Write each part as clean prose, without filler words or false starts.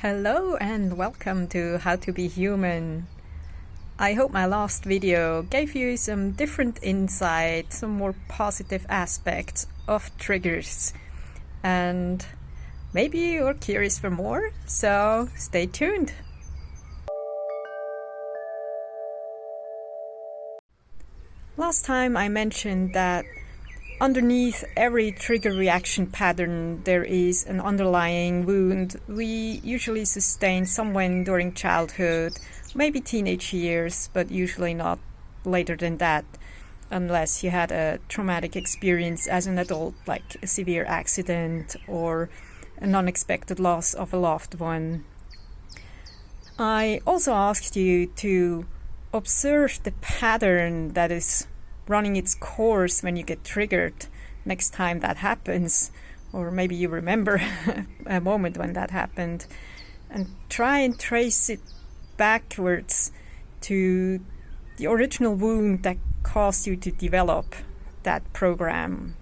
Hello and welcome to How to Be Human. I hope my last video gave you some different insight, some more positive aspects of triggers. And maybe you're curious for more, so stay tuned. Last time I mentioned that underneath every trigger reaction pattern there is an underlying wound we usually sustain somewhere during childhood, maybe teenage years, but usually not later than that, unless you had a traumatic experience as an adult, like a severe accident or an unexpected loss of a loved one. I also asked you to observe the pattern that is running its course when you get triggered next time that happens, or maybe you remember a moment when that happened, and try and trace it backwards to the original wound that caused you to develop that program.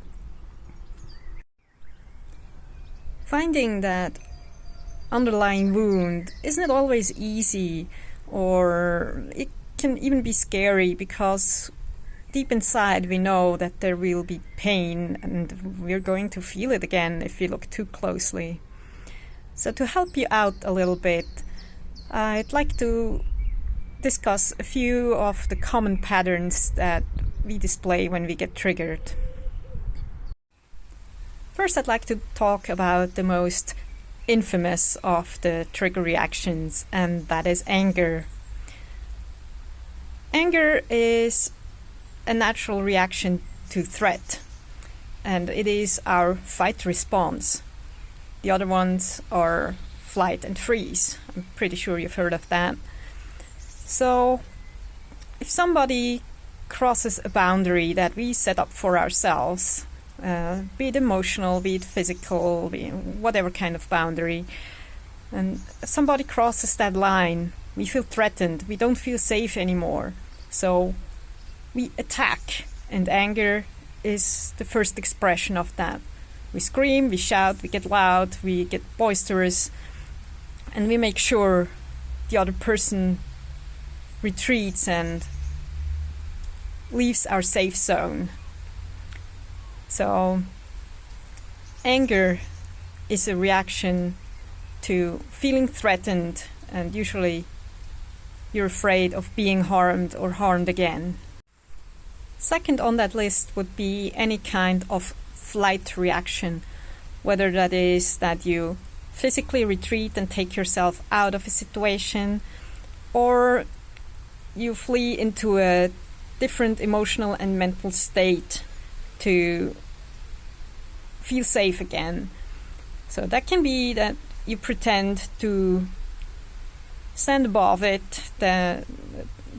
Finding that underlying wound isn't always easy, or it can even be scary, because deep inside we know that there will be pain and we're going to feel it again if we look too closely. So to help you out a little bit, I'd like to discuss a few of the common patterns that we display when we get triggered. First, I'd like to talk about the most infamous of the trigger reactions, and that is anger. Anger is a natural reaction to threat, and it is our fight response. The other ones are flight and freeze. I'm pretty sure you've heard of that. So if somebody crosses a boundary that we set up for ourselves, be it emotional, be it physical, be it whatever kind of boundary, and somebody crosses that line, we feel threatened, we don't feel safe anymore. So we attack, and anger is the first expression of that. We scream, we shout, we get loud, we get boisterous, and we make sure the other person retreats and leaves our safe zone. So anger is a reaction to feeling threatened, and usually you're afraid of being harmed or harmed again. Second on that list would be any kind of flight reaction, whether that is that you physically retreat and take yourself out of a situation, or you flee into a different emotional and mental state to feel safe again. So that can be that you pretend to stand above it, that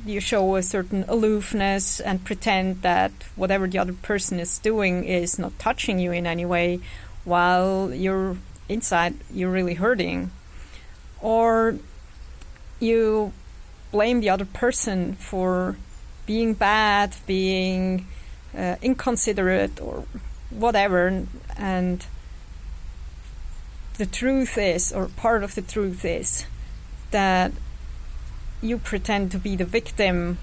you show a certain aloofness and pretend that whatever the other person is doing is not touching you in any way, while you're inside, you're really hurting. Or you blame the other person for being bad, being inconsiderate, or whatever. And the truth is, or part of the truth is, that you pretend to be the victim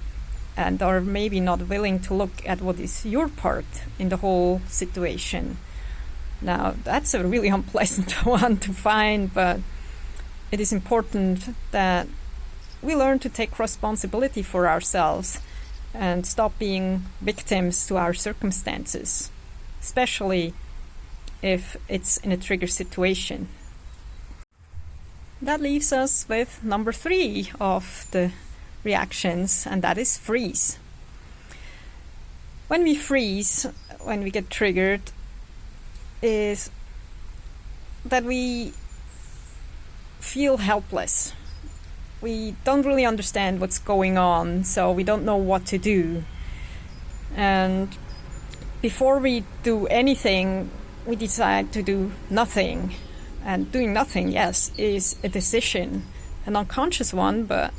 and are maybe not willing to look at what is your part in the whole situation. Now, that's a really unpleasant one to find, but it is important that we learn to take responsibility for ourselves and stop being victims to our circumstances, especially if it's in a trigger situation. That leaves us with number 3 of the reactions, and that is freeze. When we freeze, when we get triggered, is that we feel helpless. We don't really understand what's going on, so we don't know what to do. And before we do anything, we decide to do nothing. And doing nothing, yes, is a decision, an unconscious one, but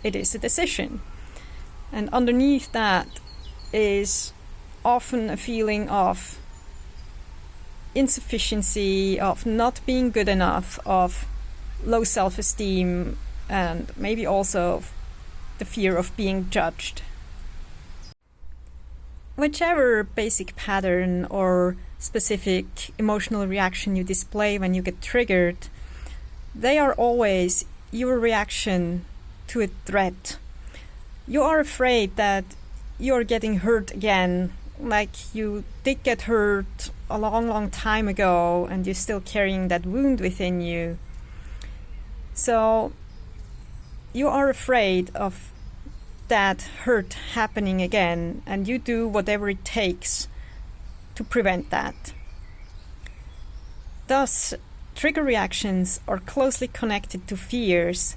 it is a decision. And underneath that is often a feeling of insufficiency, of not being good enough, of low self-esteem, and maybe also the fear of being judged. Whichever basic pattern or specific emotional reaction you display when you get triggered, they are always your reaction to a threat. You are afraid that you're getting hurt again, like you did get hurt a long time ago and you're still carrying that wound within you. So you are afraid of that hurt happening again, and you do whatever it takes to prevent that. Thus, trigger reactions are closely connected to fears,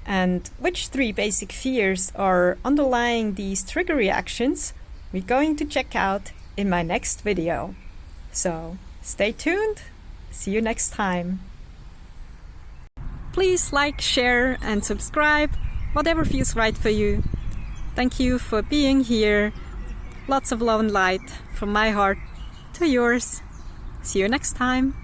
and which three basic fears are underlying these trigger reactions we're going to check out in my next video. So stay tuned, see you next time. Please like, share and subscribe, whatever feels right for you. Thank you for being here. Lots of love and light from my heart to yours. See you next time.